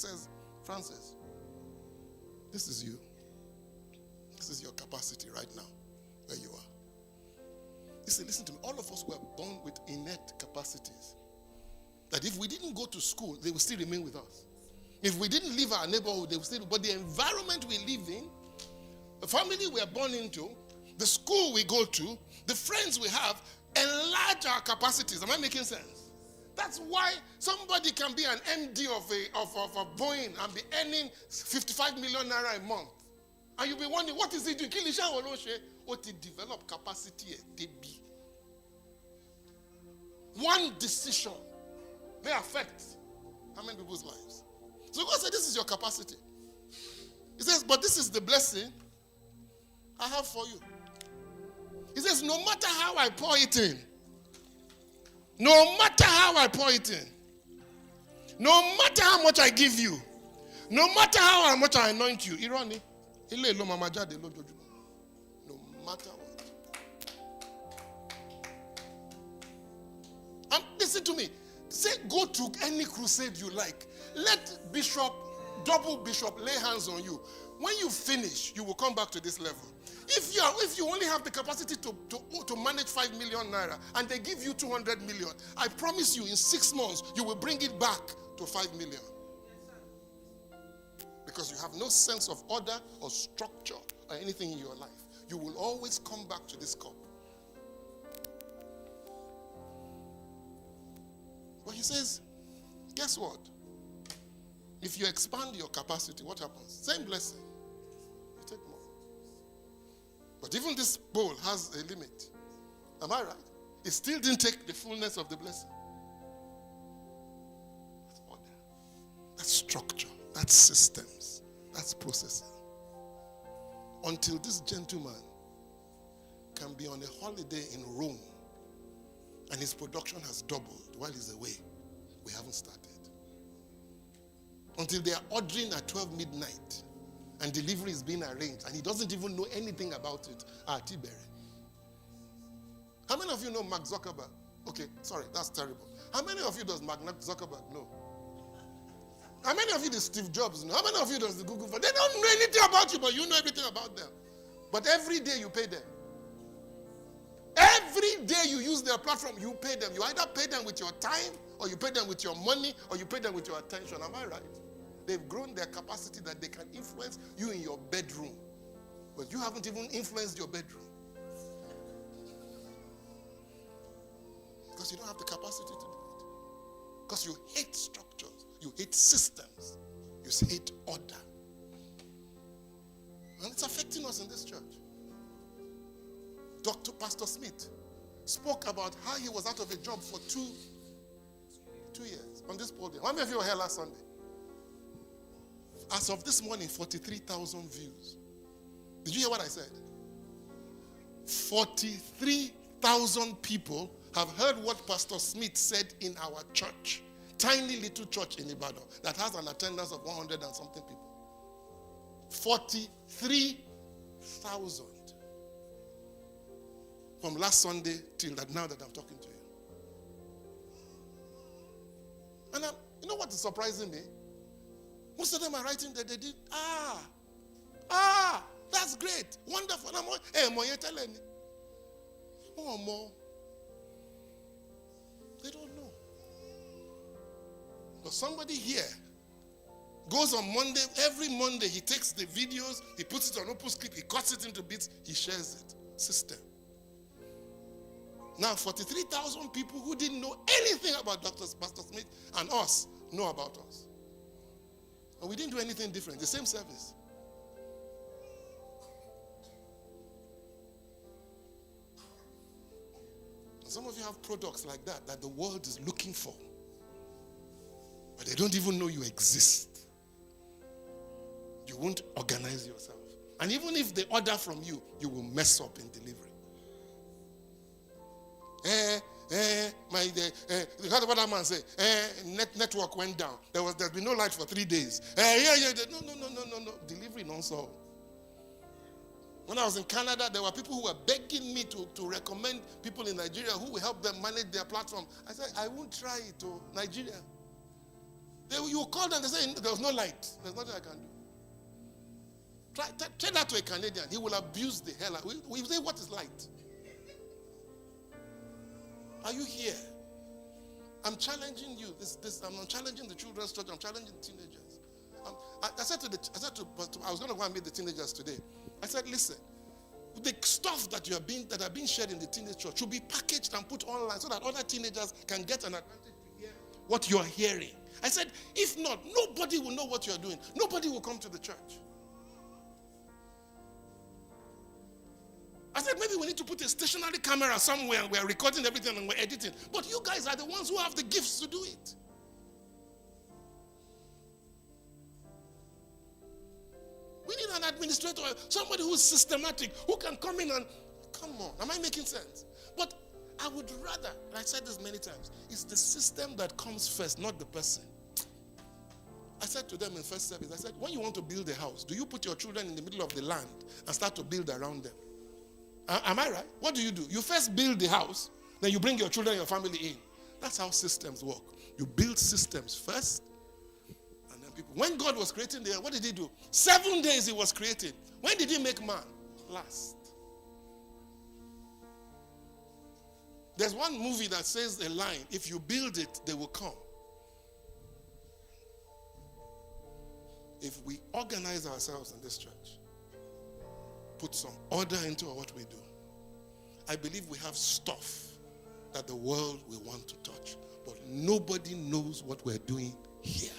says, Francis, this is you. This is your capacity right now, where you are. Listen to me. All of us were born with innate capacities. That if we didn't go to school, they will still remain with us. If we didn't leave our neighborhood, they will still. But the environment we live in, the family we are born into, the school we go to, the friends we have, enlarge our capacities. Am I making sense? That's why somebody can be an MD of a Boeing and be earning 55 million naira a month. And you'll be wondering, what is he doing? What he develop capacity they be. One decision may affect how many people's lives. So God said, this is your capacity. He says, but this is the blessing I have for you. He says, no matter how I pour it in, no matter how I pour it in, no matter how much I give you, no matter how much I anoint you, no matter what. And listen to me. Say, go to any crusade you like. Let double bishop lay hands on you. When you finish, you will come back to this level. If you only have the capacity to manage 5 million naira and they give you 200 million, I promise you in 6 months, you will bring it back to 5 million. Because you have no sense of order or structure or anything in your life. You will always come back to this cup. But he says, guess what? If you expand your capacity, what happens? Same blessing. You take more. But even this bowl has a limit. Am I right? It still didn't take the fullness of the blessing. That's order. That's structure. That's systems. That's processing. Until this gentleman can be on a holiday in Rome and his production has doubled while he's away, we haven't started. Until they are ordering at 12 midnight and delivery is being arranged and he doesn't even know anything about it. Tibere. How many of you know Mark Zuckerberg? Okay, sorry, that's terrible. How many of you does Mark Zuckerberg know? How many of you does Steve Jobs know? How many of you does the Google? They don't know anything about you, but you know everything about them. But every day you pay them. Every day you use their platform, you pay them. You either pay them with your time, or you pay them with your money, or you pay them with your attention. Am I right? They've grown their capacity that they can influence you in your bedroom. But you haven't even influenced your bedroom. Because you don't have the capacity to do it. Because you hate structures. You hate systems. You hate order. And it's affecting us in this church. Pastor Smith spoke about how he was out of a job for two years on this podium. How many of you were here last Sunday? As of this morning, 43,000 views. Did you hear what I said? 43,000 people have heard what Pastor Smith said in our church. Tiny little church in Ibadan that has an attendance of 100 and something people. 43,000. From last Sunday till now that I'm talking to you. And you know what is surprising me? Most of them are writing that they did. That's great. Wonderful. They don't know. But somebody here goes on Monday, every Monday he takes the videos, he puts it on OpenScript, he cuts it into bits, he shares it. System. Now 43,000 people who didn't know anything about Pastor Smith and us know about us. And we didn't do anything different, the same service. Some of you have products like that the world is looking for. But they don't even know you exist. You won't organize yourself. And even if they order from you, you will mess up in delivery. What that man say? Network went down. There's been no light for 3 days. No. Delivery non-so. When I was in Canada, there were people who were begging me to recommend people in Nigeria who will help them manage their platform. I said, I won't try it to Nigeria. You call them, they say there was no light. There's nothing I can do. Tell that to a Canadian. He will abuse the hell out. We say, what is light? Are you here? I'm challenging you. I'm challenging the children's church. I'm challenging the teenagers. I said I was going to go and meet the teenagers today. I said, listen, the stuff that are being shared in the teenage church should be packaged and put online so that other teenagers can get an advantage to hear what you're hearing. I said, if not, nobody will know what you're doing. Nobody will come to the church. I said, maybe we need to put a stationary camera somewhere and we're recording everything and we're editing. But you guys are the ones who have the gifts to do it. We need an administrator, somebody who's systematic, who can come in and, come on, am I making sense? But I would rather, and I said this many times, it's the system that comes first, not the person. I said to them in first service, I said, when you want to build a house, do you put your children in the middle of the land and start to build around them? Am I right? What do? You first build the house, then you bring your children and your family in. That's how systems work. You build systems first, and then people. When God was creating the earth, what did he do? 7 days he was creating. When did he make man? Last. There's one movie that says a line, if you build it, they will come. If we organize ourselves in this church, put some order into what we do, I believe we have stuff that the world will want to touch. But nobody knows what we're doing here.